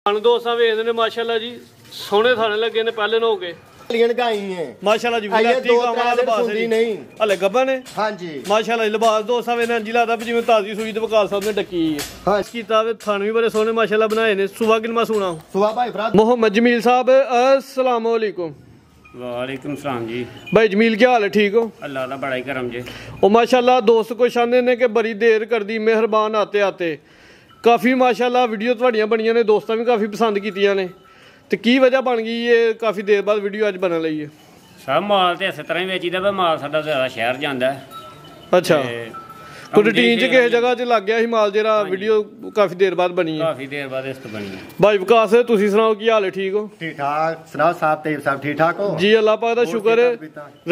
ਥਣ ਦੋਸਤਾਂ ਵੇਖਦੇ ਨੇ ਮਾਸ਼ਾਅੱਲਾ ਜੀ ਸੋਹਣੇ ਥਾਣੇ ਲੱਗੇ ਨੇ ਪਹਿਲੇ ਨੂੰ ਹੋ ਕੇ माशाल्लाह जी नहीं हले गब्बा ने हां जी माशाल्लाह लिबास दोस्त साहब ने जिला दा जिवें ताजी सूई ते वकाल साहब ने डकी है हां कीता वे थान भी बड़े सोहने माशाल्लाह बनाए ने सुबह किनमा सुना सुबह भाई फराज मोहम्मद जमील साहब अस्सलाम वालेकुम वालेकुम सलाम जी भाई जमील क्या हाल है ठीक हो अल्लाह दा बड़ा ही करम जी ओ माशाल्लाह दोस्त को शाने ने कि बड़ी देर कर दी मेहरबान आते आते काफ़ी माशाल्लाह वीडियो तुहाडियां बणियां ने दोस्तां भी काफ़ी पसंद कीतियां ने तो की वजह बन गई है काफ़ी देर बाद वीडियो अज बनन लगी है सब माल तो इस तरह ही बेचीदा पर माल साडा ज़्यादा शहर जांदा अच्छा कोई रूटीन च किसी जगह च लग गया ही माल जेरा वीडियो काफ़ी देर बाद बनी है काफ़ी देर बाद इस बनी है भाई विकास तुसीं सुनाओ की हाल है ठीक हो ठीक ठाक सुनाओ साहब तेज साहब ठीक ठाक हो जी अल्लाह पाक दा शुक्र है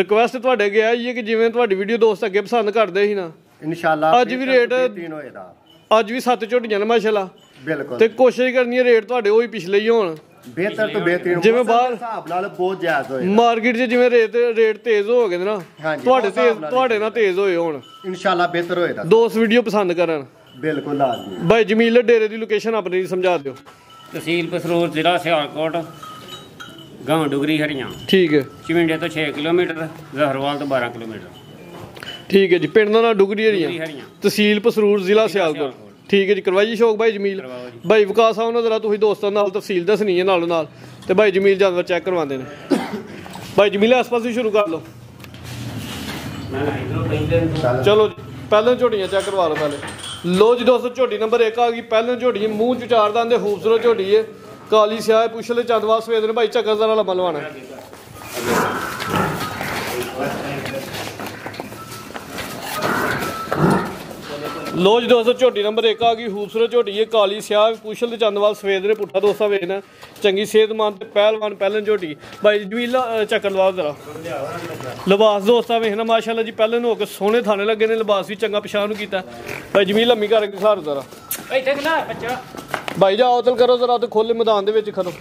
रिक्वेस्ट तुहाडे गया ही है कि जिवें तुहाडी वीडियो दोस्त अगे पसंद करदे ही ना इंशाअल्लाह अज भी रेट अज भी 7 झोटियां ने माशाअल्लाह बिल्कुल ते कोशिश करनी है रेट तुहाडे ओही पिछले ही होण बेहतर तो बेहतरीन जिवें बाहर हिसाब नाल बहुत जायज होए मार्केट च जिवें रेट तेज हो गए ना तुहाडे ना तेज होए होण इंशाअल्लाह बेहतर होएगा दोस्त वीडियो पसंद करन बिल्कुल लाजमी भाई जमील डेरे दी लोकेशन अपनी समझा दियो तहसील पसरूर जिला सियालकोट गांव डुगरी हरियां ठीक है चिमिंडे तो 6 किलोमीटर जहरवाल तो 12 किलोमीटर ठीक है जी पिंड दा नाम डुगरी हरियां तहसील पसरूर जिला सियालकोट ठीक है जी करवाइए शौक भाई जमील भाई विकास साहब ने जरा तुसीं दोस्तां नाल तफसील दसनी है नालों नाल ते भाई जमील जानवर चेक करवाते हैं भाई जमील आस पास शुरू कर लो चलो जी पहले झोटियां चेक करवा लो पहले लो जी दोस्तों झोटी नंबर 1 आ गई पहले झोटी मूँह च चार दांदे खूबसूरत झोटी है काली स्याह पुछले चंदवाल सफेद ने भाई चक्कर जरा लम्बा लवाना लो जी दोस्तों झोटी नंबर 1 आ गई खूबसूरत झोटी है काली स्याह पुछल ते चंदवाल सफेद ने पुट्ठा दोस्ता वेखना चंगी सेहतमंद पहलवान पहले झोटी भाई जमील चक्कर लवा जरा लिबास दोस्ता वेखना माशाल्लाह जी पहले हो के सोहने थाने लगे ने लिबास भी चंगा पछाण कीता भाई जमील लम्मी करके खलार जरा भाई जाओ तल करो जरा तो खोले मैदान दे विच खड़ो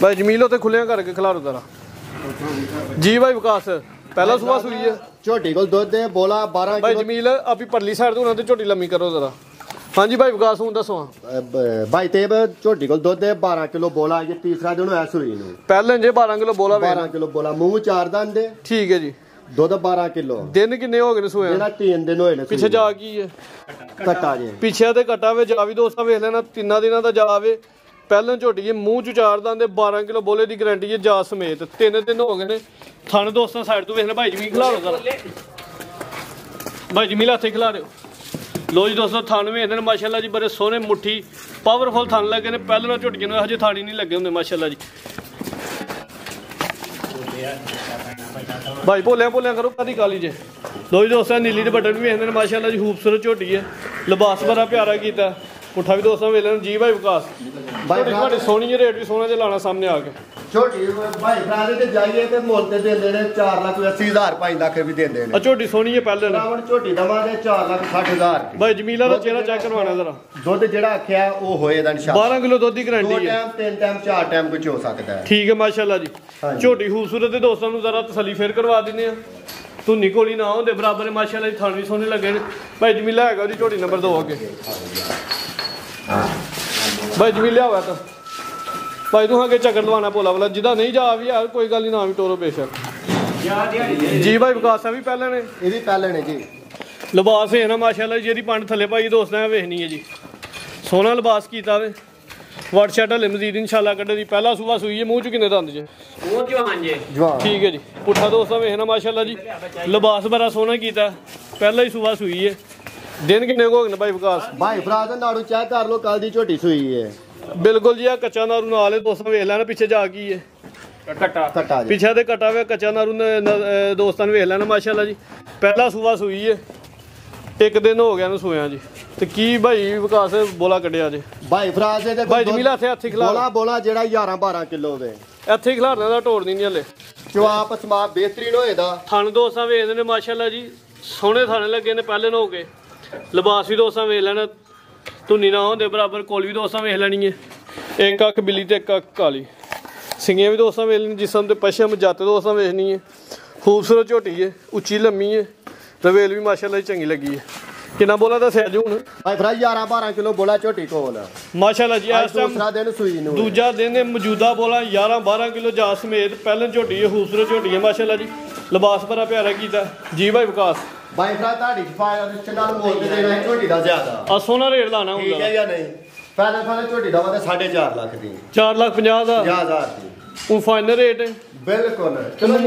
भाई जमील उते खुलिया करके खलारो जरा जी भाई विकास पहला सुबह सुई है झोटी को दूध है बोला 12 भाई जमील अभी परली साइड तो उन्होंने झोटी लम्मी करो जरा हाँ जी भाई विकास हूं दसो भाई तेब झोटी को दूध है 12 किलो बोला ये तीसरा दिन है सुई नु पहले जे 12 किलो बोला 12 किलो बोला मुंह चार दांत दे ठीक है जी दूध 12 किलो दिन किन्ने हो गए सोया जेड़ा 3 दिन होए ने पीछे जा की है कटा जी पीछे ते कटा वे जा भी दोस्ता वेख लेना 3 दिनों दा जावे पहले झोटी है मूँह च चार दांदे 12 किलो बोले की गारंटी है जा समेत 3 दिन हो गए ने थाने दोस्तों साइड तो वेखना भाई जमील खिला लो जरा भाई जमील हाथे खिला रहे लो जी दोस्तों थान वेखते हैं माशाल्लाह जी बड़े सोहने मुट्ठी पावरफुल थान लगे ने पहले ना झोटियां ने हजे थानी नहीं लगे होंगे माशाल्लाह जी भाई भोलिया करो कदी काली जे लो जी दोस्तों नीली दे बटन भी वेखते हैं माशाल्लाह जी खूबसूरत झोटी है लिबास बड़ा प्यारा किया पुट्ठा भी दोस्तों वेले जी भाई विकास भाई सोहनी है रेट भी सोहना जे लाना सामने आके छोटी भाई फरादे ते जाइए ते मोल ते देंदे ने 4,80,000 5 लाख भी देंदे ने झोटी सोहनी है पहले रावण झोटी दवादे 4,60,000 भाई जमीला दा चेहरा चेक करवाना जरा दुध जेड़ा आख्या ओ होएगा इंशाल्लाह 12 किलो दुध दी गारंटी है 2 टाइम 3 टाइम 4 टाइम कुछ हो सकता है ठीक है माशाल्लाह जी झोटी खूबसूरत है दोस्तों जरा तसल्ली फेर करवा देने धुनी कोली ना होंदे बराबर है माशाल्लाह जी थान भी सोहने लगे भाई जमीला हैगा जी झोटी नंबर 2 आगे भाई जमीला हुआ तो भाई तू अगे चक्कर लवाना भोला वाला जिदा नहीं जा भी यार कोई गल नहीं ना भी टोरो बेशक जी भाई विकास भी पहले ने ये भी पहले ने जी लिबास है ना माशाल्लाह जी पंड थले भाई दोस्त ने वेखनी है जी सोहना लिबास किया वे वट शर्ट हले मजीद इंशाल्लाह कड्डे दी पहला सुबह सुई है मूँह च किन्ने दंद जे ठीक है जी पुट्ठा दोस्त वेखना माशाल्लाह जी लिबास बड़ा सोहना किया पहला ही सुबह सुई है दिन किन्ने हो गए भाई विकास भाई फराद नाड़ू चेक कर लो कल दी झोटी सुई है बिल्कुल जी कच्चा नारू नाल दोस्तों वेख लेना पीछे जा की है कटा पीछे ते कटा वे कच्चा नारू दोस्तों ने वेख लेना माशाल्लाह जी पहला सुबह सुई है 1 दिन हो गया सोया जी ते की भाई विकास बोला कड्डिया जे भाई फराज दे भाई जमीला हथे खिला बोला जेड़ा 11-12 किलो वे इत्थे खिलारने दा तोड़ नहीं हले जवाब समा बेहतरीन होएदा थान दोस्तां वेखदे ने माशाल्लाह जी सोहने थाने लगे ने पहले हो के लिबास भी दोस्तां वेख लेना धुनी ना होंदे बराबर कोल भी दोस्तां वेख लैनी है एक अख बिल्ली ते एक अख काली सिंगियां भी दोस्तां वेख लैनी जिसम ते पश्चिम जत दोस्तां वेखनी है खूबसूरत झोटी है उच्ची लम्मी है रवेल भी माशाल्लाह चंगी लगी है ਕਿੰਨਾ ਬੋਲਾ ਦੱਸਿਆ ਜੀ ਹੁਣ ਭਾਈ ਭਰਾ 11-12 ਕਿਲੋ ਬੋਲਾ ਝੋਟੀ ਕੋਲ ਮਾਸ਼ਾਅੱਲਾ ਜੀ। ਇਸ ਟਾਈਮ ਦੂਸਰਾ ਦਿਨ ਸੂਈ ਨੂੰ ਦੂਜਾ ਦਿਨ ਇਹ ਮੌਜੂਦਾ ਬੋਲਾ 11-12 ਕਿਲੋ ਜਾ ਸਮੇਤ ਪਹਿਲਾਂ ਝੋਟੀ ਹੈ, ਖੂਬਸੂਰਤ ਝੋਟੀ ਹੈ ਮਾਸ਼ਾਅੱਲਾ ਜੀ। ਲਿਬਾਸ ਬੜਾ ਪਿਆਰਾ ਕੀਤਾ ਜੀ ਭਾਈ ਵਿਕਾਸ। ਭਾਈ ਭਰਾ ਤੁਹਾਡੀ ਕਿਫਾਇਤ ਰਿਸ਼ਤੇ ਨਾਲ ਮੁੱਲ ਤੇ ਦੇਣਾ ਝੋਟੀ ਦਾ ਜ਼ਿਆਦਾ ਆ ਸੋਨਾ ਰੇਟ ਲਾਣਾ ਠੀਕ ਹੁੰਦਾ ਹੈ ਜਾਂ ਨਹੀਂ। ਪਹਿਲੇ ਝੋਟੀ ਦਾ ਵਾ 4.5 ਲੱਖ ਦੀ 4,50,000 ਦਾ 50,000 ਦੀ ਉਹ ਫਾਈਨਲ ਰੇਟ ਹੈ। ਬਿਲਕੁਲ ਚਲੋ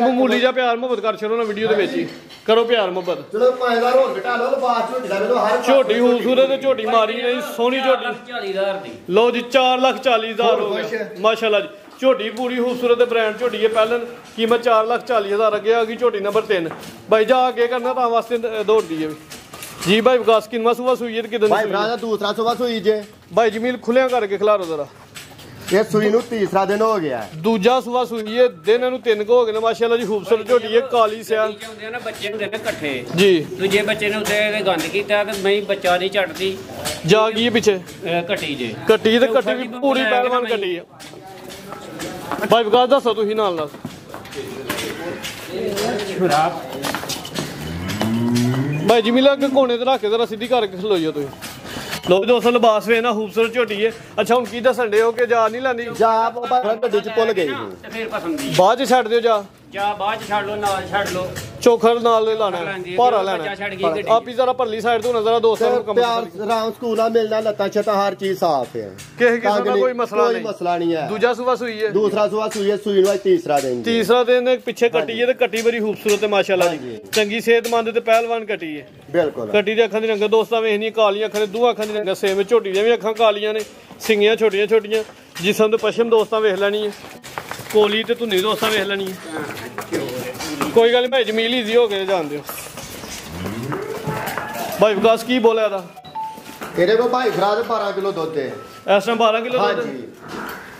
ਮਾਮੂਲੀ ਜਿਹਾ ਪਿਆਰ ਮੁਹੱਬਤ ਕਰ ਛੱਡੋ ਨਾ ਵੀਡੀਓ ਦੇ ਵਿੱਚ ਹੀ ਕਰੋ ਪਿਆਰ ਮੁਹੱਬਤ। ਚਲੋ 5000 ਹੋਰ ਘਟਾ ਲਓ ਬਾਅਦ ਝੋਟੀ ਦਾ ਮੈਨੂੰ ਹਰ ਝੋਟੀ ਖੂਬਸੂਰਤ ਤੇ ਝੋਟੀ ਮਾਰੀ ਨਹੀਂ ਸੋਹਣੀ ਝੋਟੀ 40,000 ਦੀ ਲਓ ਜੀ 4,40,000 ਹੋ ਗਿਆ ਮਾਸ਼ਾਅੱਲਾ ਜੀ। ਝੋਟੀ ਪੂਰੀ ਖੂਬਸੂਰਤ ਤੇ ਬ੍ਰਾਂਡ ਝੋਟੀ ਹੈ। ਪਹਿਲਾਂ ਕੀਮਤ 4,40,000 ਅੱਗੇ ਆ ਗਈ ਝੋਟੀ ਨੰਬਰ 3। ਬਾਈ ਜਾ ਅੱਗੇ ਕਰਨਾ ਤਾਂ ਵਾਸਤੇ ਦੌੜਦੀ ਹੈ ਜੀ। ਭਾਈ ਵਿਕਾਸ ਕਿੰਨਾ ਸੂਆ ਸੂਈ ਹੈ ਤੇ ਕਿਦਾਂ ਭਾਈ ਭਰਾ ਦਾ ਦੂਸਰਾ ਸੂਆ ਸੂਈ ਜੇ ਭਾਈ ਜਮੀਲ ਖੁੱਲਿਆਂ ਕਰਕੇ ਖਿਲਾਰੋ ਜ਼ਰਾ। ਇਹ ਸੂਈ ਨੂੰ ਤੀਸਰਾ ਦਿਨ ਹੋ ਗਿਆ ਦੂਜਾ ਸੂਆ ਸੂਈ ਹੈ। ਦਿਨ ਇਹਨੂੰ 3 ਹੋ ਗਏ ਨੇ ਮਾਸ਼ਾਅੱਲਾ ਜੀ। ਖੂਬਸੂਰਤ ਝੋਟੀ ਹੈ ਕਾਲੀ ਸਿਆਲ ਹੁੰਦੇ ਨਾ ਬੱਚੇ ਹੁੰਦੇ ਨੇ ਇਕੱਠੇ ਜੀ। ਦੂਜੇ ਬੱਚੇ ਨੇ ਉੱਤੇ ਗੰਦ ਕੀਤਾ ਤੇ ਮੈਂ ਬੱਚਾ ਨਹੀਂ ਛੱਡਦੀ ਜਾ ਗਈ ਹੈ ਪਿੱਛੇ ਕੱਟੀ ਜੇ ਕੱਟੀ ਤੇ ਕੱਟੀ ਵੀ ਪੂਰੀ ਪਹਿਲਵਾਨ ਕੱਟੀ ਹੈ। ਭਾਈ ਵਿਕਾਸ ਦੱਸੋ ਤੁਸੀਂ ਨਾਲ ਭਾਈ ਜਮੀਲਾ ਅੱਗੇ ਕੋਨੇ ਤੇ ਰੱਖ ਕੇ ਜ਼ਰਾ ਸਿੱਧੀ ਕਰਕੇ ਖਲੋਈਓ ਤੁਸੀਂ। ਲੋਕ ਦੋਸਤੋ ਲਿਬਾਸ ਵੇ ਨਾ ਖੂਬਸੂਰਤ ਝੋਟੀ ਹੈ। ਅੱਛਾ ਹੁਣ ਕੀ ਦੱਸਣ ਦੇ ਹੋ ਕਿ ਜਾ ਨਹੀਂ ਲੈਂਦੀ ਜਾ ਭਾਈ ਗੱਡੀ ਚ ਭੁੱਲ ਗਈ ਤੇ ਫਿਰ ਪਸੰਦੀ ਬਾਅਦ ਚ ਛੱਡ ਦਿਓ ਜਾ ਬਾਅਦ ਚ ਛੱਡ ਲੋ ਨਾਲ ਛੱਡ ਲੋ ਚੋਖਰ ਨਾਲ ਲਾਣਾ ਭਾਰਾ ਲੈਣਾ ਬੱਚਾ ਛੱਡ ਗਈ ਆਪ ਹੀ ਜ਼ਰਾ ਪਰਲੀ ਸਾਈਡ ਤੋਂ ਨਜ਼ਰ ਦੋਸਤਾਂ ਨੂੰ ਕੰਮ ਪਿਆਰ ਰਾਮ ਸਕੂਲ ਨਾਲ ਮਿਲਣਾ ਲੱਤਾਂ ਛੱਤਾਂ ਹਰ ਚੀਜ਼ ਸਾਫ਼ ਹੈ। ਕਿਸੇ ਕਿਸਮ ਦਾ ਕੋਈ ਮਸਲਾ ਨਹੀਂ ਹੈ। ਦੂਜਾ ਸੂਆ ਸੂਈ ਹੈ ਦੂਸਰਾ ਸੂਆ ਸੂਈ ਹੈ। ਸੂਈ ਨੂੰ ਤੀਸਰਾ ਦਿਨ ਪਿੱਛੇ ਕੱਟੀ ਹੈ ਤੇ ਕੱਟੀ ਬੜੀ ਖੂਬਸੂਰਤ ਹੈ ਮਾਸ਼ਾਅੱਲਾ ਜੀ। ਚੰਗੀ ਸਿਹਤਮੰਦ ਤੇ ਪਹਿਲਵਾਨ ਕੱਟੀ ਹੈ ਬਿਲਕੁਲ। ਕੱਟੀ ਦੇ ਅੱਖਾਂ ਦੀ ਰੰਗ ਦੋਸਤਾਂ ਵੇਖਣੀ ਕਾਲੀਆਂ ਅੱਖਾਂ ਦੇ ਦੋ ਅੱਖਾਂ ਦੀ ਰੰਗ ਸੇਮ ਝੋਟੀ ਦੀਆਂ ਵੀ ਅੱਖਾਂ ਕਾਲੀਆਂ ਨੇ ਸਿੰਗੀਆਂ ਛੋਟੀਆਂ ਛੋਟੀਆਂ ਜਿਸਮ ਤੇ ਪਸ਼ਮ ਦੋਸਤਾਂ ਵੇਖ ਲੈਣੀ ਹੈ। ਕੋਲੀ ਤੇ ਧੁੰਨੀ ਦੋਸਤਾਂ ਵੇਖ ਲੈਣੀ ਹੈ। ਕੋਈ ਗੱਲ ਨਹੀਂ ਭਾਈ ਜਮੀਲ ਈਜ਼ੀ ਹੋ ਕੇ ਜਾਣਦੇ ਹੋ। ਭਾਈ ਵਿਕਾਸ ਕੀ ਬੋਲਿਆ ਇਹਦਾ ਇਹਦੇ ਕੋਲ ਭਾਈ ਭਰਾ ਦੇ 12 ਕਿਲੋ ਦੁੱਧ ਹੈ ਇਸ ਟਾਈਮ 12 ਕਿਲੋ ਦੁੱਧ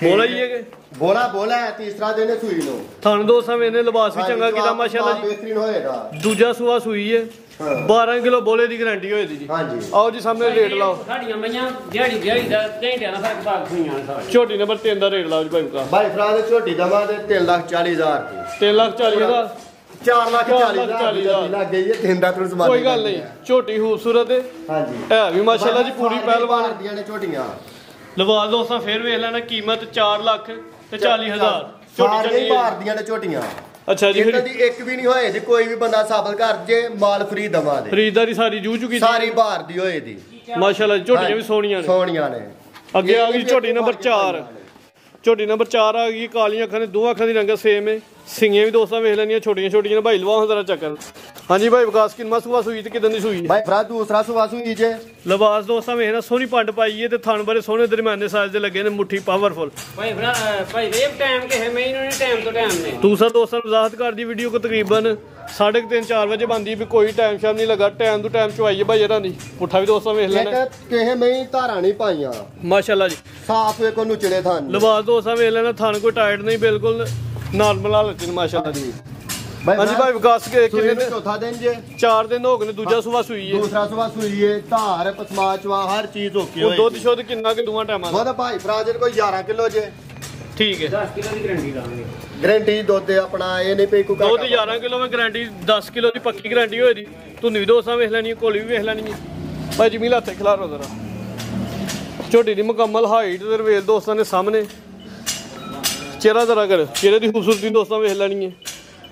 ਬੋਲਾ ਹੀ ਹੈ ਕਿ ਬੋਲਾ ਹੈ। ਤੀਸਰਾ ਦਿਨ ਸੂਈ ਨੂੰ ਤੁਹਾਨੂੰ ਦੋਸਤਾਂ ਵੇਨੇ ਲਿਬਾਸ ਵੀ ਚੰਗਾ ਕੀਤਾ ਮਾਸ਼ਾਅੱਲਾ ਜੀ। ਬਿਹਤਰੀਨ ਹੋਏਗਾ। ਦੂਜਾ ਸੂਆ ਸੂਈ ਹੈ 12 ਕਿਲੋ ਬੋਲੇ ਦੀ ਗਾਰੰਟੀ ਹੋਏ ਦੀ ਜੀ। ਹਾਂਜੀ ਆਓ ਜੀ ਸਾਹਮਣੇ ਰੇਟ ਲਾਓ। ਸਾਡੀਆਂ ਮਈਆਂ ਦਿਹਾੜੀ ਦਾ ਘੰਟਿਆਂ ਦਾ ਫਰਕ ਪਾ ਖੁਈਆਂ ਸਾਰੀਆਂ। ਝੋਟੀ ਨੰਬਰ 3 ਦਾ ਰੇਟ ਲਾਓ ਜੀ ਭਾਈ ਵਿਕਾਸ। ਭਾਈ ਭਰਾ ਦੇ ਝੋਟੀ ਦਵਾ ਦੇ 3,40,000 ਦੀ 3,40,000 4,40,000 ਲੱਗ ਗਈ ਹੈ। ਦਿਨ ਦਾ ਤੁਹਾਨੂੰ ਸਮਾਨ ਕੋਈ ਗੱਲ ਨਹੀਂ ਝੋਟੀ ਖੂਬਸੂਰਤ ਹੈ। ਹਾਂਜੀ ਹੈ ਵੀ ਮਾਸ਼ਾਅੱਲਾ ਜੀ ਪੂਰੀ ਪਹਿਲਵਾਨ ਦੀਆਂ ਨੇ ਝੋਟੀਆਂ। ਲਵਾ ਦੋਸਤਾਂ ਫੇਰ ਵੇਖ ਲੈਣਾ ਕੀਮਤ 4,40,000 ਸਾਰੀਆਂ ਭਾਰ ਦੀਆਂ ਨੇ ਝੋਟੀਆਂ। ਅੱਛਾ ਜੀ ਇਹਨਾਂ ਦੀ ਇੱਕ ਵੀ ਨਹੀਂ ਹੋਏ ਜੀ। ਕੋਈ ਵੀ ਬੰਦਾ ਸਾਬਲ ਕਰ ਜੇ ਮਾਲ ਫਰੀ ਦਵਾ ਦੇ। ਖਰੀਦਦਾਰੀ ਸਾਰੀ ਜੂ ਚੁੱਕੀ ਸਾਰੀ ਭਾਰ ਦੀ ਹੋਏ ਦੀ ਮਾਸ਼ਾਅੱਲਾ ਜੀ। ਝੋਟੀਆਂ ਵੀ ਸੋਹਣੀਆਂ ਨੇ। ਅੱਗੇ ਆ ਗਈ ਝੋਟੀ ਨੰਬਰ 4। ਝੋਟੀ ਨੰਬਰ 4 ਆ ਗਈ ਕਾਲੀਆਂ ਅੱਖਾਂ ਨੇ ਦੋ ਅੱਖਾਂ ਦੀ ਰੰਗ ਸੇਮ ਹੈ। ਸਿੰਗੀਆਂ ਵੀ ਦੋਸਤਾਂ ਵੇਖ ਲੈਣੀਆਂ ਛੋਟੀਆਂ ਛੋਟੀਆਂ ਨੇ। ਭਾਈ ਲਵਾ ਜ਼ਰਾ ਚੱਕਰ। ਹਾਂਜੀ ਭਾਈ ਵਿਕਾਸ ਕਿੰਨਾ ਸੂਆ ਸੂਈ ਤੇ ਕਿਦਾਂ ਦੀ ਸੂਈ ਭਾਈ ਭਰਾ ਦੂਸਰਾ ਸੂਆ ਸੂਈ ਜੇ। ਲਿਬਾਸ ਦੋਸਤਾਂ ਵੇਖਣਾ ਸੋਹਣੀ ਪੰਡ ਪਾਈ ਹੈ ਤੇ ਥਣ ਬੜੇ ਸੋਹਣੇ ਦਰਮਿਆਨੇ ਸਾਈਜ਼ ਦੇ ਲੱਗੇ ਨੇ ਮੁੱਠੀ ਪਾਵਰਫੁਲ। ਭਾਈ ਇਹ ਟਾਈਮ ਕਿਸੇ ਮੈਨੂੰ ਨਹੀਂ ਟਾਈਮ ਤੋਂ ਟਾਈਮ ਨੇ ਦੂਸਰਾ ਦੋਸਤਾਂ ਨੂੰ ਵਜ਼ਾਹਤ ਕਰਦੀ ਵੀਡੀਓ ਕੋ ਤਕਰੀਬਨ 3:30-4 ਵਜੇ ਬਣਦੀ ਵੀ ਕੋਈ ਟਾਈਮ ਸ਼ਾਮ ਨਹੀਂ ਲੱਗਾ। ਟਾਈਮ ਤੋਂ ਟਾਈਮ ਚਵਾਈਏ ਭਾਈ ਇਹਨਾਂ ਦੀ ਪੁੱਠਾ ਵੀ ਦੋਸਤਾਂ ਵੇਖ ਲੈਣਾ। ਕਿਸੇ ਮੈਂ ਧਾਰਾਂ ਨਹੀਂ ਪਾਈਆਂ ਮਾਸ਼ਾਅੱਲਾ ਜੀ। ਸਾਫ ਵੇਖੋ ਨੁਚੜੇ ਥਣ। ਲਿਬਾਸ ਦੋਸਤਾਂ ਵੇਖ ਲੈਣਾ ਥਣ ਕੋਈ ਟਾਈਟ ਨਹੀਂ ਬਿਲਕੁਲ ਨਾਰਮਲ ਹਾਲਤ ਨੇ ਮਾਸ਼ਾਅੱਲਾ ਜੀ। ਹਾਂਜੀ ਭਾਈ ਵਿਕਾਸ ਕਿੰਨੇ ਦਿਨ ਚੌਥਾ ਦਿਨ ਜੇ 4 ਦਿਨ ਹੋ ਗਏ ਨੇ। ਦੂਜਾ ਸੂਆ ਸੂਈ ਹੈ। ਦੂਸਰਾ ਸੂਆ ਸੂਈ ਹੈ। ਧਾਰ ਪਸਮਾ ਚਵਾ ਹਰ ਚੀਜ਼ ਓਕੇ ਹੋਈ। ਦੁੱਧ ਸ਼ੁੱਧ ਕਿੰਨਾ ਕਿ ਦੋਵਾਂ ਟਾਈਮਾਂ ਦਾ ਉਹਦਾ ਭਾਈ ਭਰਾ ਜੇ ਕੋਈ 11 ਕਿਲੋ ਜੇ। ਠੀਕ ਹੈ 10 ਕਿਲੋ ਦੀ ਗਰੰਟੀ ਲਾਵਾਂਗੇ। ਗਰੰਟੀ ਦੁੱਧ ਆਪਣਾ ਇਹ ਨਹੀਂ ਪਈ ਕੋਈ ਦੁੱਧ 11 ਕਿਲੋ ਮੈਂ ਗਾਰੰਟੀ 10 ਕਿਲੋ ਦੀ ਪੱਕੀ ਗਾਰੰਟੀ ਹੋਈ ਦੀ। ਧੁੰਨੀ ਵੀ ਦੋਸਤਾਂ ਵੇਖ ਲੈਣੀ ਕੋਲੀ ਵੀ ਵੇਖ ਲੈਣੀ ਹੈ। ਭਾਈ ਜਮੀਲ ਹੱਥੇ ਖਿਲਾਰੋ ਜ਼ਰਾ। ਝੋਟੀ ਦੀ ਮੁਕੰਮਲ ਹਾਈਟ ਤੇ ਰਵੇਲ ਦੋਸਤਾਂ ਨੇ ਸਾਹਮਣੇ ਚਿਹਰਾ ਜ਼ਰਾ ਕਰ ਚਿਹਰੇ ਦੀ ਖੂਬਸੂਰਤੀ ਦੋਸਤਾਂ ਵੇਖ ਲੈਣੀ ਹੈ।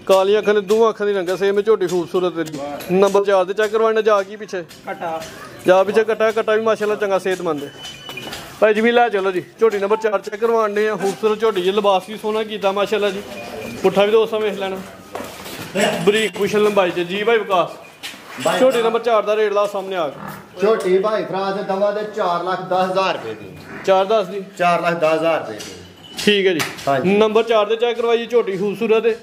ਕਾਲੀਆਂ ਅੱਖਾਂ ਨੇ ਦੋ ਅੱਖਾਂ ਦੀ ਰੰਗ ਸੇਮ ਝੋਟੀ ਖੂਬਸੂਰਤ ਹੈ। ਨੰਬਰ 4 ਤੇ ਚੈੱਕ ਕਰਵਾਉਣਾ ਜਾ ਕੀ ਪਿੱਛੇ ਜਾ ਪਿੱਛੇ ਕੱਟਾ ਵੀ ਮਾਸ਼ਾਅੱਲਾ ਚੰਗਾ ਸਿਹਤਮੰਦ ਹੈ। ਭਾਈ ਜਮੀਲ ਲੈ ਚਲੋ ਜੀ। ਝੋਟੀ ਨੰਬਰ 4 ਚੈੱਕ ਕਰਵਾਉਣੇ ਆ। ਖੂਬਸੂਰਤ ਝੋਟੀ ਜੀ। ਲਿਬਾਸ ਵੀ ਸੋਹਣਾ ਕੀਤਾ ਮਾਸ਼ਾਅੱਲਾ ਜੀ। ਪੁੱਠਾ ਵੀ ਦੋਸਤਾਂ ਵੇਖ ਲੈਣਾ ਬਰੀਕ ਪੁਸ਼ਲ ਲੰਬਾਈ ਚ ਜੀ। ਭਾਈ ਵਿਕਾਸ ਝੋਟੀ ਨੰਬਰ 4 ਦਾ ਰੇਟ ਲਾ ਸਾਹਮਣੇ ਆ ਗਿਆ। ਝੋਟੀ ਭਾਈ ਭਰਾ ਦੇ ਦਵਾ ਦੇ 4,10,000 ਰੁਪਏ ਦੀ। 4,10 ਦੀ 4,10,000 ਰੁਪਏ ਦੀ। ਠੀਕ ਹੈ ਜੀ। ਨੰਬਰ 4 ਤੇ ਚੈੱਕ ਕਰਵਾਈਏ। ਝੋਟੀ ਖੂਬਸੂਰਤ ਹੈ।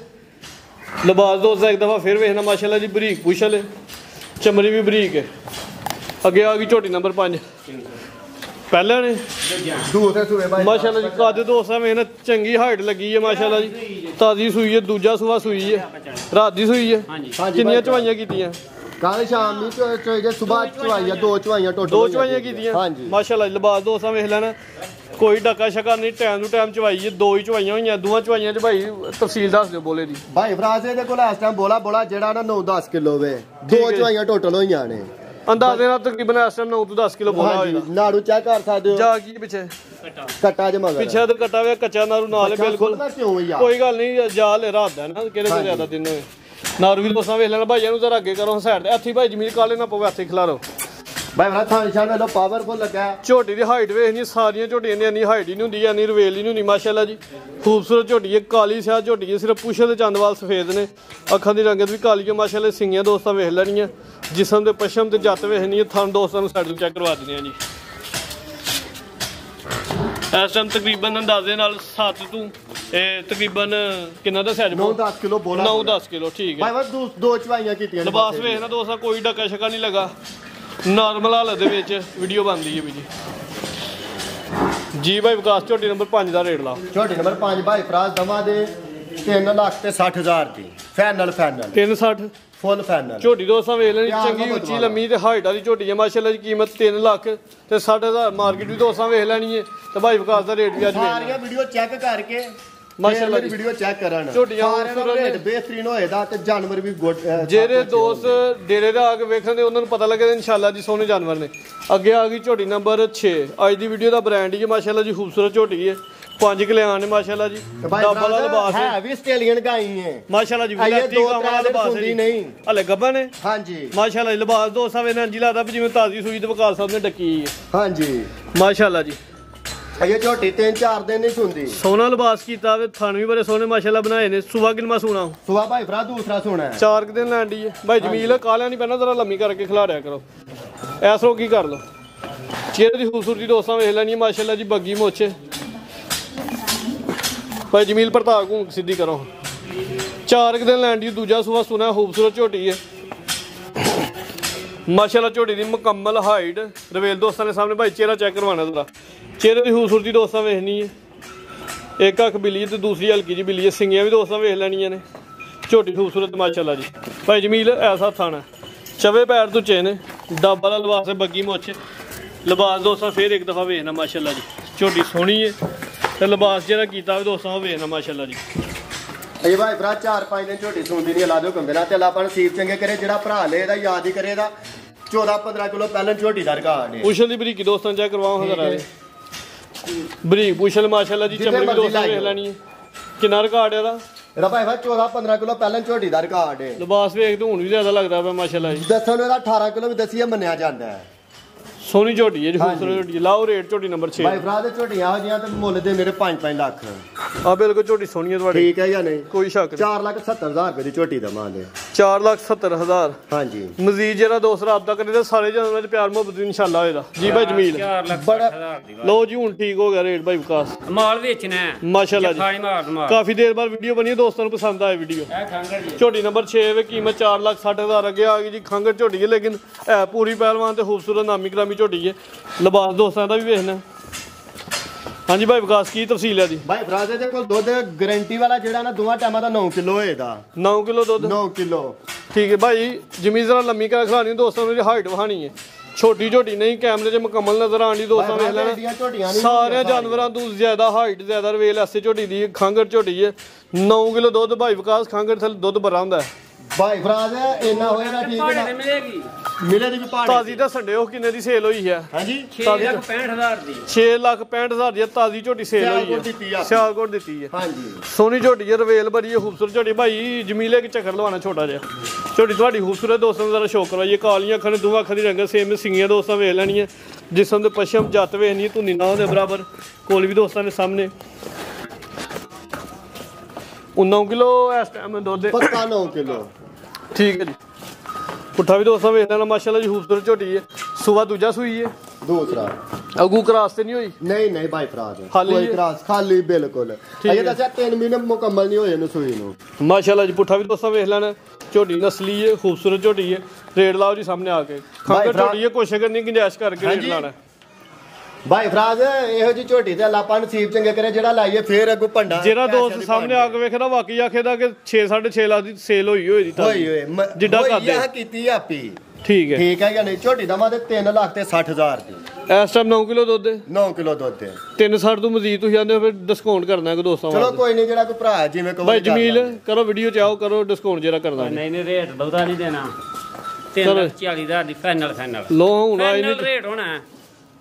ਲਿਬਾਸ ਦੋਸਤਾਂ ਇੱਕ ਦਫਾ ਫਿਰ ਵੇਖਣਾ ਮਾਸ਼ਾਅੱਲਾ ਜੀ। ਬਰੀਕ ਪੁਸ਼ਲ ਹੈ ਚਮੜੀ ਵੀ ਬਰੀਕ ਹੈ। ਅੱਗੇ ਆ ਗਈ ਝੋਟੀ ਨੰਬਰ 5 ਪਹਿਲਾਂ ਨੇ ਦੂਸਰੇ ਸੂਏ ਭਾਈ ਮਾਸ਼ਾਅੱਲਾ ਜੀ। ਕੱਦ ਦੋਸਤਾਂ ਵੇਖਣਾ ਚੰਗੀ ਹਾਈਟ ਲੱਗੀ ਹੈ ਮਾਸ਼ਾਅੱਲਾ ਜੀ। ਤਾਜ਼ੀ ਸੂਈ ਹੈ। ਦੂਜਾ ਸੂਆ ਸੂਈ ਹੈ। ਰਾਤ ਦੀ ਸੂਈ ਹੈ। ਕਿੰਨੀਆਂ ਚਵਾਈਆਂ ਕੀਤੀਆਂ ਕੱਲ ਸ਼ਾਮ ਨੂੰ ਚੋਈਏ ਸਵੇਰ ਚਵਾਈਆਂ 2 ਚਵਾਈਆਂ ਟੋਟਲ 2 ਚਵਾਈਆਂ ਕੀਤੀਆਂ ਮਾਸ਼ਾਅੱਲਾ। ਲਿਬਾਸ ਦੋਸਤਾਂ ਵੇਖ ਲੈਣਾ ਕੋਈ ਡੱਕਾ ਸ਼ੱਕਾ ਨਹੀਂ। ਟਾਈਮ ਟੂ ਟਾਈਮ ਚਵਾਈ ਹੈ। 2 ਹੀ ਚਵਾਈਆਂ ਹੋਈਆਂ। ਦੋਵਾਂ ਚਵਾਈਆਂ ਚ ਭਾਈ ਤਫਸੀਲ ਦੱਸ ਦਿਓ ਬੋਲੇ ਦੀ। ਭਾਈ ਫਰਾਜ਼ ਦੇ ਕੋਲ ਇਸ ਟਾਈਮ ਬੋਲਾ ਜਿਹੜਾ ਨਾ 9-10 ਕਿਲੋ ਵੇ 2 ਚਵਾਈਆਂ ਟੋਟਲ ਹੋਈਆਂ ਨੇ। ਅੰਦਾਜ਼ੇ ਨਾਲ ਤਕਰੀਬਨ ਇਸ ਟਾਈਮ 9 ਤੋਂ 10 ਕਿਲੋ ਬੋਲਾ ਹਾਂਜੀ ਹੋਏਗਾ। ਨਾੜੂ ਚੈੱਕ ਕਰ ਸਕਦੇ ਹੋ ਜਾ ਕੀ ਪਿੱਛੇ ਕੱਟਾ ਜੇ ਮਗਰ ਪਿੱਛੇ ਤੇ ਕੱਟਾ ਹੋਇਆ ਕੱਚਾ ਨਾਰੂ ਨਾਲ ਹੈ ਬਿਲਕੁਲ। ਕਿਉਂ ਯਾਰ ਕੋਈ ਗੱਲ ਨਹੀਂ ਜਾਲ ਰਾਤ ਦਾ ਨਾ ਕਿਹੜੇ ਕੋਲ ਜ਼ਿਆਦਾ ਦਿਨ ਹੋਏ ਨਾਰੂ ਵੀ ਦੋਸਤਾਂ ਵੇਖ ਲੈਣਾ ਭਾਈਆਂ ਨੂੰ ਜ਼ਰਾ ਅੱਗੇ ਕਰੋ ਸਾਈਡ ਤੇ ਹੱਥੀ ਭਾਈ ਜਮੀਲ ਕਾਲੇ ਨਾ ਪਵੇ ਹੱਥੀ ਖਿਲਾਰੋ ਭਾਈ ਭਰਾ ਥਾਂ ਨਿਸ਼ਾਨ ਵੇਲੋ ਪਾਵਰਫੁਲ ਲੱਗਾ ਝੋਟੀ ਦੀ ਹਾਈਟ ਵੇਖਣੀ ਸਾਰੀਆਂ ਝੋਟੀਆਂ ਦੀ ਇੰਨੀ ਹਾਈਟ ਹੀ ਨਹੀਂ ਹੁੰਦੀ ਇੰਨੀ ਰਵੇਲ ਹੀ ਨਹੀਂ ਹੁੰਦੀ ਮਾਸ਼ਾਅੱਲਾ ਜੀ ਖੂਬਸੂਰਤ ਝੋਟੀ ਹੈ ਕਾਲੀ ਸਿਆਹ ਝੋਟੀ ਹੈ ਸਿਰਫ ਪੁੱਛੇ ਤੇ ਚੰਦਵਾਲ ਸਫੇਦ ਨੇ ਅੱਖਾਂ ਦੀ ਰੰਗਤ ਵੀ ਕਾਲੀ ਹੈ ਮਾਸ਼ਾਅੱਲਾ ਸਿੰਗੀਆਂ ਦੋਸਤਾਂ ਵੇਖ ਲੈਣੀਆਂ ਜਿਸਮ ਦੇ ਪਸ਼ਮ ਤੇ ਜੱਤ ਵੇਖਣੀ ਹੈ ਥਣ ਦੋਸਤਾਂ ਨੂੰ ਸਾਈਡ ਤੋਂ ਚੈੱਕ ਕਰਵਾ ਦਿੰਦੇ ਆ ਜੀ ਇਸ ਟਾਈਮ ਤਕਰੀਬਨ ਅੰਦਾਜ਼ੇ ਨਾਲ 7 ਤੋਂ ਤਕਰੀਬਨ ਕਿੰਨਾ ਦੱਸਿਆ ਜੀ 9-10 ਕਿਲੋ ਬੋਲਾ 9-10 ਕਿਲੋ ਠੀਕ ਹੈ ਭਾਈ ਵਾ ਦੋ ਚਵਾਈਆਂ ਕੀਤੀਆਂ ਨੇ ਲਿਬਾਸ ਵੇਖਣਾ ਦੋਸਤਾਂ ਕੋਈ ਡੱਕਾ ਸ਼ੱਕਾ ਨਹੀਂ ਲੱਗਾ ਨਾਰਮਲ ਹਾਲਤ ਦੇ ਵਿੱਚ ਵੀਡੀਓ ਬਣਦੀ ਹੈ ਵੀ ਜੀ ਭਾਈ ਵਿਕਾਸ ਝੋਟੀ ਨੰਬਰ 5 ਦਾ ਰੇਟ ਲਾ ਝੋਟੀ ਨੰਬਰ 5 ਭਾਈ ਫਰਾਜ਼ ਦਵਾ ਦੇ 3,60,000 ਦੀ ਫਾਈਨਲ 360 ਫੁੱਲ ਫਾਈਨਲ ਝੋਟੀ ਦੋਸਤਾਂ ਵੇਖ ਲੈਣੀ ਚੰਗੀ ਉੱਚੀ ਲੰਮੀ ਤੇ ਹਾਈਟ ਵਾਲੀ ਝੋਟੀ ਹੈ ਮਾਸ਼ਾਅੱਲਾ ਦੀ ਕੀਮਤ 3 ਲੱਖ ਤੇ 60,000 ਮਾਰਕੀਟ ਵੀ ਦੋਸਤਾਂ ਵੇਖ ਲੈਣੀ ਹੈ ਤੇ ਭਾਈ ਵਿਕਾਸ ਦਾ ਰੇਟ ਵੀ ਅੱਜ ਸਾਰੀਆਂ ਵੀਡੀਓ ਚੈੱਕ ਕਰਕੇ ਮਾਸ਼ਾਅੱਲਾ ਦੀ ਵੀਡੀਓ ਚੈੱਕ ਕਰਨ ਝੋਟੀਆਂ ਰੇਟ ਬਿਹਤਰੀਨ ਹੋਏਦਾ ਤੇ ਜਾਨਵਰ ਵੀ ਗੁੱਡ ਜਿਹੜੇ ਦੋਸਤ ਡੇਰੇ ਦਾ ਆ ਕੇ ਵੇਖਣ ਦੇ ਉਹਨਾਂ ਨੂੰ ਪਤਾ ਲੱਗੇਗਾ ਇਨਸ਼ਾਅੱਲਾ ਜੀ ਸੋਹਣੇ ਜਾਨਵਰ ਨੇ ਅੱਗੇ ਆ ਗਈ ਝੋਟੀ ਨੰਬਰ 6 ਅੱਜ ਦੀ ਵੀਡੀਓ ਦਾ ਬ੍ਰਾਂਡ ਹੀ ਹੈ ਮਾਸ਼ਾਅੱਲਾ ਜੀ ਖੂਬਸੂਰਤ ਝੋਟੀ ਹੈ 5 ਕਿਲਿਆਣ ਨੇ ਮਾਸ਼ਾਅੱਲਾ ਜੀ ਡੱਬਾ ਵਾਲਾ ਲਿਬਾਸ ਹੈ ਵੀ ਆਸਟ੍ਰੇਲੀਅਨ ਗਾਈ ਹੈ ਮਾਸ਼ਾਅੱਲਾ ਜੀ ਵਿਲਾਇਤੀ ਗਾਵਾਂ ਦਾ ਲਿਬਾਸ ਹੈ ਨਹੀਂ ਹਲੇ ਗੱਭਾ ਨੇ ਹਾਂਜੀ ਮਾਸ਼ਾਅੱਲਾ ਜੀ ਲਿਬਾਸ ਦੋਸਤਾਂ ਵੇਖਣਾ ਜਿਲਾ ਦਾ ਜਿਵੇਂ ਤਾਜ਼ੀ ਸੂਈ ਤੇ ਵਕਾਲ ਸਾਹਿਬ ਨੇ ਡੱਕੀ ਹੈ ਹਾਂਜੀ ਮਾਸ਼ਾਅੱਲਾ ਜੀ ਇਹ ਝੋਟੀ 3-4 ਦਿਨ ਨਹੀਂ ਸੁਣਦੀ ਸੋਹਣਾ ਲਿਬਾਸ ਕੀਤਾ ਵੇ ਥਣ ਵੀ ਬੜੇ ਸੋਹਣੇ ਮਾਸ਼ਾਅੱਲਾ ਬਣਾਏ ਨੇ ਸੁਬਾ ਕਿਨਮਾ ਸੋਣਾ ਸੁਬਾ ਭਾਈ ਭਰਾ ਦੂਸਰਾ ਸੋਣਾ ਹੈ 4 ਦਿਨ ਲੈਂਦੀ ਹੈ ਭਾਈ ਜਮੀਲ ਕਾਲਿਆਂ ਨਹੀਂ ਪੈਣਾ ਜ਼ਰਾ ਲੰਮੀ ਕਰਕੇ ਖਿਲਾਰਿਆ ਕਰੋ ਐਸੋ ਕੀ ਕਰ ਲੋ ਚਿਹਰੇ ਦੀ ਖੂਬਸੂਰਤੀ ਦੋਸਤਾਂ ਵੇਖ ਲੈਣੀ ਮਾਸ਼ਾਅੱਲਾ ਜੀ ਬੱਗੀ ਮੋਛੇ ਭਾਈ ਜਮੀਲ ਪ੍ਰਤਾਪ ਘੂੰਕ ਸਿੱਧੀ ਕਰੋ 4 ਦਿਨ ਲੈਂਦੀ ਦੂਜਾ ਸੁਬਾ ਸੁਣਾ ਖੂਬਸੂਰਤ ਝੋਟੀ ਹੈ ਮਾਸ਼ਾਅੱਲਾ ਝੋਟੀ ਦੀ ਮੁਕੰਮਲ ਹਾਈਟ ਰਵੇਲ ਦੋਸਤਾਂ ਦੇ ਸਾਹਮਣੇ ਭਾਈ ਚਿਹਰਾ ਚੈੱਕ ਕਰਵਾਉਣਾ ਜ਼ਰਾ ਚਿਹਰੇ ਦੀ ਖੂਬਸੂਰਤੀ ਦੋਸਤਾਂ ਵੇਖਣੀ ਹੈ ਇੱਕ ਅੱਖ ਬਿੱਲੀ ਤੇ ਦੂਸਰੀ ਹਲਕੀ ਜੀ ਬਿੱਲੀ ਹੈ ਸਿੰਗੀਆਂ ਵੀ ਦੋਸਤਾਂ ਵੇਖ ਲੈਣੀਆਂ ਨੇ ਝੋਟੀ ਖੂਬਸੂਰਤ ਮਾਸ਼ਾਅੱਲਾ ਜੀ ਭਾਈ ਜਮੀਲ ਐਸਾ ਥਾਣਾ ਚਵੇ ਪੈਰ ਤੋਂ ਚੇ ਨੇ ਡੱਬ ਵਾਲਾ ਲਿਬਾਸ ਹੈ ਬੱਗੀ ਮੁੱਛ ਲਿਬਾਸ ਦੋਸਤਾਂ ਫੇਰ ਇੱਕ ਦਫਾ ਵੇਖਣਾ ਮਾਸ਼ਾਅੱਲਾ ਜੀ ਝੋਟੀ ਸੋਹਣੀ ਹੈ ਤੇ ਲਿਬਾਸ ਜਿਹੜਾ ਕੀਤਾ ਵੀ ਦੋਸਤਾਂ ਉਹ ਵੇਖਣਾ ਮਾਸ਼ਾਅੱਲਾ ਜੀ ਇਹ ਭਾਈ ਭਰਾ 4-5 ਦਿਨ ਝੋਟੀ ਸੁਣਦੀ ਨਹੀਂ ਲਾ ਦਿਓ ਕੰਦੇ ਨਾਲ ਤੇ ਅੱਲਾ ਆਪਾਂ ਨਸੀਬ ਚੰਗੇ ਕਰੇ ਜਿਹੜਾ ਭਰਾ ਲੇ ਇਹਦਾ ਯਾਦ ਹੀ ਕਰੇ ਇਹਦਾ 14-15 ਕਿਲੋ ਪਹਿਲਾਂ ਝੋਟੀ ਦਾ ਰਿਕਾਰਡ ਹੈ ਪੁੱਛਣ ਦੀ ਬਰੀਕੀ ਦੋਸਤਾਂ ਚੈੱਕ ਕਰਵਾਓ ਹਜ਼ਾਰਾਂ ਦੇ ਬਰੀਕ ਪੁੱਛਲ ਮਾਸ਼ਾਅੱਲਾ ਜੀ ਚਮੜੀ ਵੀ ਦੋਸਤਾਂ ਵੇਖ ਲੈਣੀ ਹੈ ਕਿੰਨਾ ਰਿਕਾਰਡ ਹੈ ਇਹਦਾ ਇਹਦਾ ਭਾਈ 14-15 ਕਿਲੋ ਪਹਿਲਾਂ ਝੋਟੀ ਦਾ ਰਿਕਾਰਡ ਹੈ ਲਿਬਾਸ ਵੇਖ ਤੇ ਹੁਣ ਵੀ ਜ਼ਿਆਦਾ ਲੱਗਦਾ ਪਿਆ ਮਾਸ਼ਾਅੱਲਾ ਜੀ ਦੱਸਣ ਨੂੰ ਇਹਦਾ 18 ਕਿਲੋ ਵੀ ਦਸੀਏ ਮੰਨਿਆ ਜਾਂਦਾ ਹੈ ਸੋਹਣੀ ਝੋਟੀ ਹੈ ਜੀ ਖੂਬਸੂਰਤ ਝੋਟੀ ਲਾਓ ਰੇਟ ਝੋਟੀ ਨੰਬਰ 6 ਭਾਈ ਭਰਾ ਦੇ ਝੋਟੀਆਂ ਆ ਜੀਆਂ ਤੇ ਮੁੱਲ ਦੇ ਮੇਰੇ 5-5 ਲੱਖ ਆ ਬਿਲਕੁਲ ਝੋਟੀ ਸੋਹਣੀ ਹੈ ਤੁਹਾਡੀ ਠੀਕ ਹੈ ਜਾਂ ਨਹੀਂ ਕੋਈ ਸ਼ੱਕ ਨਹੀਂ 4,70,000 ਰੁਪਏ ਦੀ ਝੋਟੀ ਦਾ ਮਾਂ ਦੇ 4,70,000 ਹਾਂਜੀ ਮਜ਼ੀਦ ਜਿਹੜਾ ਦੋਸਤ ਰਾਬਤਾ ਕਰੇ ਤਾਂ ਸਾਰੇ ਜਾਨਵਰਾਂ 'ਚ ਪਿਆਰ ਮੁਹੱਬਤ ਇਨਸ਼ਾਅੱਲਾ ਹੋਏਗਾ ਜੀ ਭਾਈ ਜਮੀਲ 4,60,000 ਦੀ ਲਓ ਜੀ ਹੁਣ ਠੀਕ ਹੋ ਗਿਆ ਰੇਟ ਭਾਈ ਵਿਕਾਸ ਮਾਲ ਵੇਚਣਾ ਹੈ ਮਾਸ਼ਾਅੱਲਾ ਜੀ ਖਾਈ ਮਾਰ ਕਾਫੀ ਦੇਰ ਬਾਅਦ ਵੀਡੀਓ ਬਣੀ ਹੈ ਦੋਸਤਾਂ ਨੂੰ ਪਸੰਦ ਆਏ ਵੀਡੀਓ ਇਹ ਖੰਗਰ ਜੀ ਝੋਟੀ ਨੰਬਰ 6 ਵੇ ਕੀਮਤ 4,60,000 ਅੱਗੇ ਆ ਗਈ ਜੀ ਖੰਗਰ ਝੋਟੀ ਹੈ ਲੇਕਿਨ ਹੈ ਪੂਰੀ ਪਹਿਲਵਾਨ ਤੇ ਖੂਬਸੂਰਤ ਨਾਮੀ ਗ੍ਰਾਮੀ ਝੋਟੀ ਹੈ ਲਿਬਾਸ ਦੋਸਤਾਂ ਦਾ ਵੀ ਵੇਖਣਾ ਹਾਂਜੀ ਭਾਈ ਵਿਕਾਸ ਕੀ ਤਫਸੀਲ ਹੈ ਜੀ ਭਾਈ ਭਰਾ ਦੇ ਕੋਲ ਦੁੱਧ ਗਾਰੰਟੀ ਵਾਲਾ ਜਿਹੜਾ ਨਾ ਦੋਵਾਂ ਟਾਈਮਾਂ ਦਾ 9 ਕਿਲੋ ਹੋਏਦਾ 9 ਕਿਲੋ ਦੁੱਧ 9 ਕਿਲੋ ਠੀਕ ਹੈ ਭਾਈ ਜ਼ਮੀਨ ਜ਼ਰਾ ਲੰਮੀ ਕਰ ਖਿਲਾਣੀ ਦੋਸਤਾਂ ਨੂੰ ਹਾਈਟ ਵਹਾਣੀ ਹੈ ਛੋਟੀ ਝੋਟੀ ਨਹੀਂ ਕੈਮਰੇ 'ਚ ਮੁਕੰਮਲ ਨਜ਼ਰ ਆਉਣ ਦੀ ਦੋਸਤਾਂ ਵੇਖ ਲੈਣਾ ਸਾਰਿਆਂ ਜਾਨਵਰਾਂ ਤੋਂ ਜ਼ਿਆਦਾ ਹਾਈਟ ਜ਼ਿਆਦਾ ਰਵੇਲ ਐਸੇ ਝੋਟੀ ਦੀ ਖੰਗਰ ਝੋਟੀ ਹੈ 9 ਕਿਲੋ ਦੁੱਧ ਭਾਈ ਵਿਕਾਸ ਖੰਗਰ ਥੱਲੇ ਦੁੱਧ ਭਰਾ ਹੁੰਦਾ ਹੈ ਭਾਈ ਭਰਾ ਦੇ ਇੰਨਾ ਹੋਏਗਾ ਠੀਕ ਹੈ ਨਾ ਮਿਲੇਗੀ ਮਿਲੇ ਦੀ ਵੀ ਪਾਣੀ ਤਾਜ਼ੀ ਤਾਂ ਸੰਡੇ ਉਹ ਕਿੰਨੇ ਦੀ ਸੇਲ ਹੋਈ ਹੈ ਹਾਂਜੀ 6,65,000 ਦੀ 6,65,000 ਦੀ ਤਾਜ਼ੀ ਝੋਟੀ ਸੇਲ ਹੋਈ ਸਿਆਲਕੋਟ ਦਿੱਤੀ ਹੈ ਆ। ਸਿਆਲਕੋਟ ਦਿੱਤੀ ਹੈ ਹਾਂਜੀ ਸੋਹਣੀ ਝੋਟੀ ਹੈ ਰਵੇਲ ਬੜੀ ਹੈ ਖੂਬਸੂਰਤ ਝੋਟੀ ਭਾਈ ਜਮੀਲੇ ਕਿ ਚੱਕਰ ਲਵਾਣਾ ਛੋਟਾ ਜਿਹਾ ਝੋਟੀ ਤੁਹਾਡੀ ਖੂਬਸੂਰਤ ਦੋਸਤਾਂ ਨੂੰ ਜ਼ਰਾ ਸ਼ੌਕ ਕਰਵਾਈਏ ਕਾਲੀਆਂ ਅੱਖਾਂ ਨੇ ਦੋਵਾਂ ਅੱਖਾਂ ਦੀ ਰੰਗਤ ਸੇਮ ਸਿੰਗੀਆਂ ਦੋਸਤਾਂ ਵੇਖ ਲੈਣੀਆਂ ਜਿਸਮ ਦੇ ਪਸ਼ਮ ਜੱਤ ਵੇਖਣੀ ਧੁੰਨੀ ਨਾ ਦੇ ਬਰਾਬਰ ਕੋਲ ਵੀ ਦੋਸਤਾਂ ਦੇ ਸਾਹਮਣੇ 9 ਕਿਲੋ ਇਸ ਟਾਈਮ ਦੁੱਧ ਪੱਕਾ 9 ਕਿਲੋ ਠੀਕ ਹੈ ਜੀ ਪੁੱਠਾ ਵੀ ਦੋਸਤਾਂ ਵੇਖ ਲੈਣਾ ਮਾਸ਼ਾਅੱਲਾ ਜੀ ਖੂਬਸੂਰਤ ਝੋਟੀ ਹੈ ਸੁਬਾ ਦੂਜਾ ਸੂਈ ਹੈ ਦੂਸਰਾ ਅਗੂ ਕਰਾਸ ਤੇ ਨਹੀਂ ਹੋਈ ਨਹੀਂ ਭਾਈ ਭਰਾ ਦੇ ਖਾਲੀ ਕੋਈ ਹੈ? ਕਰਾਸ ਖਾਲੀ ਬਿਲਕੁਲ ਅਜੇ ਦੱਸਿਆ 3 ਮਹੀਨੇ ਮੁਕੰਮਲ ਨਹੀਂ ਹੋਏ ਇਹਨੂੰ ਸੂਈ ਨੂੰ ਮਾਸ਼ਾਅੱਲਾ ਜੀ ਪੁੱਠਾ ਵੀ ਦੋਸਤਾਂ ਵੇਖ ਲੈਣਾ ਝੋਟੀ ਨਸਲੀ ਹੈ ਖੂਬਸੂਰਤ ਝੋਟੀ ਹੈ ਰੇਟ ਲਾਓ ਜੀ ਸਾਹਮਣੇ ਆ ਕੇ ਖੰਗਰ ਝੋਟੀ ਹੈ ਕੋਸ਼ਿਸ਼ ਕਰਨੀ ਗੁੰਜਾਇਸ਼ ਕਰਕੇ ਰੇਟ ਹਾਂਜੀ। ਲਾਣਾ ਭਾਈ ਫਰਾਜ਼ ਇਹੋ ਜੀ ਝੋਟੀ ਤੇ ਅੱਲਾ ਆਪਾਂ ਨਸੀਬ ਚੰਗੇ ਕਰੇ ਜਿਹੜਾ ਲਾਈਏ ਫੇਰ ਅੱਗੋਂ ਭੰਡਾ ਜਿਹੜਾ ਦੋਸਤ ਸਾਹਮਣੇ ਆ ਕੇ ਵੇਖਦਾ ਵਾਕਈ ਆਖੇਦਾ ਕਿ 6.5 ਲੱਖ ਦੀ ਸੇਲ ਹੋਈ ਹੋਈ ਦੀ ਤਾਂ ਹੋਈ ਜਿੱਡਾ ਕਰਦੇ ਇਹ ਕੀਤੀ ਆਪੀ ਠੀਕ ਹੈ ਠੀਕ ਹੈ ਜਾਂ ਨਹੀਂ ਝੋਟੀ ਦਵਾਂ ਤੇ 3,60,000 ਦੀ ਇਸ ਟਾਈਮ 9 ਕਿਲੋ ਦੁੱਧ ਹੈ 9 ਕਿਲੋ ਦੁੱਧ ਹੈ 360 ਤੋਂ ਮਜ਼ੀਦ ਤੁਸੀਂ ਜਾਂਦੇ ਹੋ ਫਿਰ ਡਿਸਕਾਊਂਟ ਕਰਨਾ ਹੈ ਦੋਸਤਾਂ ਚਲੋ ਵਾਸਤੇ ਕੋਈ ਨਹੀਂ ਜਿਹੜਾ ਕੋਈ ਭਰਾ ਹੈ ਜਿਵੇਂ ਕਹੋ ਭਾਈ ਜਮੀਲ ਕਰੋ ਵੀਡੀਓ ਚ ਆਓ ਕਰੋ ਡਿਸਕਾਊਂਟ ਜਿਹੜਾ ਕਰਨਾ ਜੀ ਨਹੀਂ ਰੇਟ ਬਹੁਤਾ ਨਹੀਂ ਦੇਣਾ 340,000 ਦੀ ਫਾਈਨਲ ਲੋ ਹੁਣ ਆਈ ਫਾਈਨਲ ਨਹੀਂ ਰੇਟ ਹੋਣਾ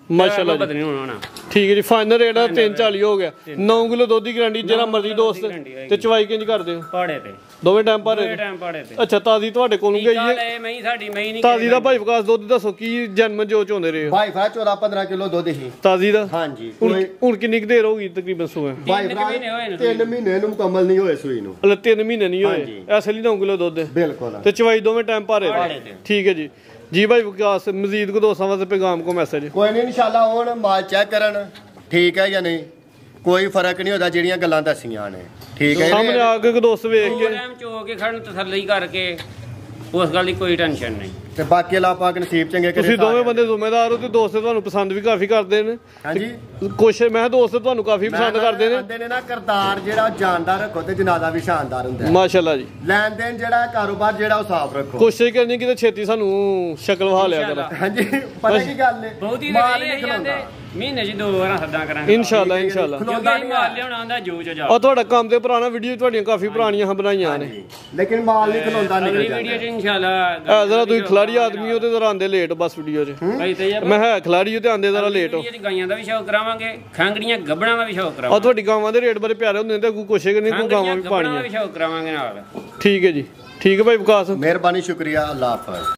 ਮਾਸ਼ਾਅੱਲਾ ਜੀ ਬਦਨੀ ਹੋਣਾ ਠੀਕ ਹੈ ਜੀ ਫਾਈਨਲ ਰੇਟ ਆ 340 ਹੋ ਗਿਆ 9 ਕਿਲੋ ਦੁੱਧ ਦੀ ਗਰੰਟੀ ਜਿਹੜਾ ਮਰਜ਼ੀ ਦੋਸਤ ਤੇ ਚਵਾਈ ਕਿੰਜ ਕਰਦੇ ਹੋ ਪਾੜੇ ਤੇ ਦੋਵੇਂ ਟਾਈਮ ਭਰੇ ਟਾਈਮ ਪਾੜੇ ਤੇ ਅੱਛਾ ਤਾਜ਼ੀ ਤੁਹਾਡੇ ਕੋਲੋਂ ਗਈ ਹੈ ਮੈਂ ਸਾਡੀ ਮੈਂ ਨਹੀਂ ਤਾਜ਼ੀ ਦਾ ਭਾਈ ਵਿਕਾਸ ਦੁੱਧ ਦੱਸੋ ਕੀ ਜਨਮ ਜੋ ਚਾਹੁੰਦੇ ਰਹੇ ਹੋ ਭਾਈ ਫਰਾ 14-15 ਕਿਲੋ ਦੁੱਧ ਹੀ ਤਾਜ਼ੀ ਦਾ ਹਾਂਜੀ ਹੁਣ ਕਿੰਨੀ ਕੁ ਦੇਰ ਹੋ ਗਈ ਤਕਰੀਬਨ ਸੂਏ ਭਾਈ ਫਰਾ 3 ਮਹੀਨੇ ਨੂੰ ਮੁਕੰਮਲ ਨਹੀਂ ਹੋਏ ਸੂਈ ਨੂੰ ਹਲੇ 3 ਮਹੀਨੇ ਨਹੀਂ ਹੋਏ ਐਸੇ ਲਈ 9 ਕਿਲੋ ਦੁੱਧ ਹੈ ਬਿਲਕੁਲ ਤੇ ਚਵਾਈ ਦੋਵੇਂ ਟਾਈਮ ਭਰੇ ਠੀਕ ਹੈ ਜੀ ਜੀ ਭਾਈ ਵਿਕਾਸ ਮਜ਼ੀਦ ਕੋ ਦੋਸਤਾਂ ਵਾਸਤੇ ਪੈਗਾਮ ਕੋ ਮੈਸੇਜ ਕੋਈ ਨਹੀਂ ਇਨਸ਼ਾਅੱਲਾ ਹੁਣ ਮਾਲ ਚੈੱਕ ਕਰਨ ਠੀਕ ਹੈ ਜਾਂ ਨਹੀਂ ਕੋਈ ਫਰਕ ਨਹੀਂ ਹੁੰਦਾ ਜਿਹੜੀਆਂ ਗੱਲਾਂ ਦੱਸੀਆਂ ਨੇ ਠੀਕ ਹੈ ਸਾਹਮਣੇ ਆ ਕੇ ਦੋਸਤ ਵੇਖ ਕੇ ਟਾਈਮ ਚੋ ਕੇ ਖੜਨ ਤਸੱਲੀ ਕਰਕੇ ਉਸ ਗੱਲ ਦੀ ਕੋਈ ਟੈਨਸ਼ਨ ਨਹੀਂ ਤੇ ਬਾਕੀ ਅੱਲਾਹ ਪਾਕ ਨਸੀਬ ਚੰਗੇ ਕਰੇ ਤੁਸੀਂ ਦੋਵੇਂ ਬੰਦੇ ਜ਼ਿੰਮੇਦਾਰ ਹੋ ਤੇ ਦੋਸਤ ਤੁਹਾਨੂੰ ਪਸੰਦ ਵੀ ਕਾਫੀ ਕਰਦੇ ਨੇ ਹਾਂਜੀ ਕੁਛ ਮੈਂ ਦੋਸਤ ਤੁਹਾਨੂੰ ਕਾਫੀ ਪਸੰਦ ਕਰਦੇ ਨੇ ਕਹਿੰਦੇ ਨੇ ਨਾ ਕਰਤਾਰ ਜਿਹੜਾ ਜਾਨਦਾਰ ਰੱਖੋ ਤੇ ਜਨਾਜ਼ਾ ਵੀ ਸ਼ਾਨਦਾਰ ਹੁੰਦਾ ਹੈ ਮਾਸ਼ਾਅੱਲਾ ਜੀ ਲੈਣ ਦੇਣ ਜਿਹੜਾ ਕਾਰੋਬਾਰ ਜਿਹੜਾ ਉਹ ਸਾਫ਼ ਰੱਖੋ ਕੋਸ਼ਿਸ਼ ਕਰਨੀ ਕਿਤੇ ਛੇਤੀ ਸਾਨੂੰ ਸ਼ਕਲ ਵਹਾ ਲਿਆ ਕਰੋ ਹਾਂਜੀ ਪਤਾ ਕੀ ਗੱਲ ਹੈ ਬਹੁਤੀ ਮਾਲ ਨਹੀਂ ਨਹੀਂ ਖਲੋਂਦਾ ਮਹੀਨੇ 'ਚ 2 ਵਾਰਾਂ ਸੱਦਾਂ ਕਰਾਂਗੇ ਇਨਸ਼ਾਅੱਲਾ ਕਿਉਂਕਿ ਮਾਲ ਲਿਆਉਣਾ ਹੁੰਦਾ ਜੋ ਜਾ ਆ ਤੁਹਾਡਾ ਕੰਮ ਤੇ ਪੁਰਾਣਾ ਵੀਡੀਓ ਤੁਹਾਡੀਆਂ ਕਾਫੀ ਪੁਰਾਣੀਆਂ ਬਣਾਈਆਂ ਨੇ ਲੇਕਿਨ ਮਾਲ ਨਹੀਂ ਖਲੋਂਦਾ ਅਗਲੀ ਨਿਕਲ ਵੀਡੀਓ 'ਚ ਜਾਂਦਾ ਇਨਸ਼ਾਅੱਲਾ ਜ਼ਰਾ ਤੁਸੀਂ ਖਿਲਾੜੀ ਆਦਮੀ ਹੋ ਤੇ ਜ਼ਰਾ ਆਂਦੇ ਲੇਟ ਬਸ ਵੀਡੀਓ 'ਚ ਮੈਂ ਹੈ ਖਿਲਾੜੀ ਹੋ ਤੇ ਆਂਦੇ ਜ਼ਰਾ ਲੇਟ ਹੋ ਗਾਈਆਂ ਦਾ ਵੀ ਸ਼ੌਕ ਕਰਾਵਾਂਗੇ ਖਾਂਗੜੀਆਂ ਗੱਬੜਾਂ ਦਾ ਵੀ ਸ਼ੌਕ ਆ ਕਰਾਵਾਂਗੇ ਤੁਹਾਡੀ ਗਾਵਾਂ ਦੇ ਰੇਟ ਬੜੇ ਪਿਆਰੇ ਹੁੰਦੇ ਨੇ ਤੇ ਅੱਗੋਂ ਕੋਸ਼ਿਸ਼ ਕਰਨੀ ਤੂੰ ਗਾਵਾਂ ਵੀ ਗੱਬੜਾਂ ਦਾ ਪਾਣੀਆਂ ਵੀ ਸ਼ੌਕ ਕਰਾਵਾਂਗੇ ਨਾਲ ਠੀਕ ਹੈ ਜੀ ਠੀਕ ਹੈ ਭਾਈ ਵਿਕਾਸ ਮਿਹਰਬਾਨੀ ਸ਼ੁਕਰੀਆ ਅੱਲਾਹ ਹਾਫਿਜ਼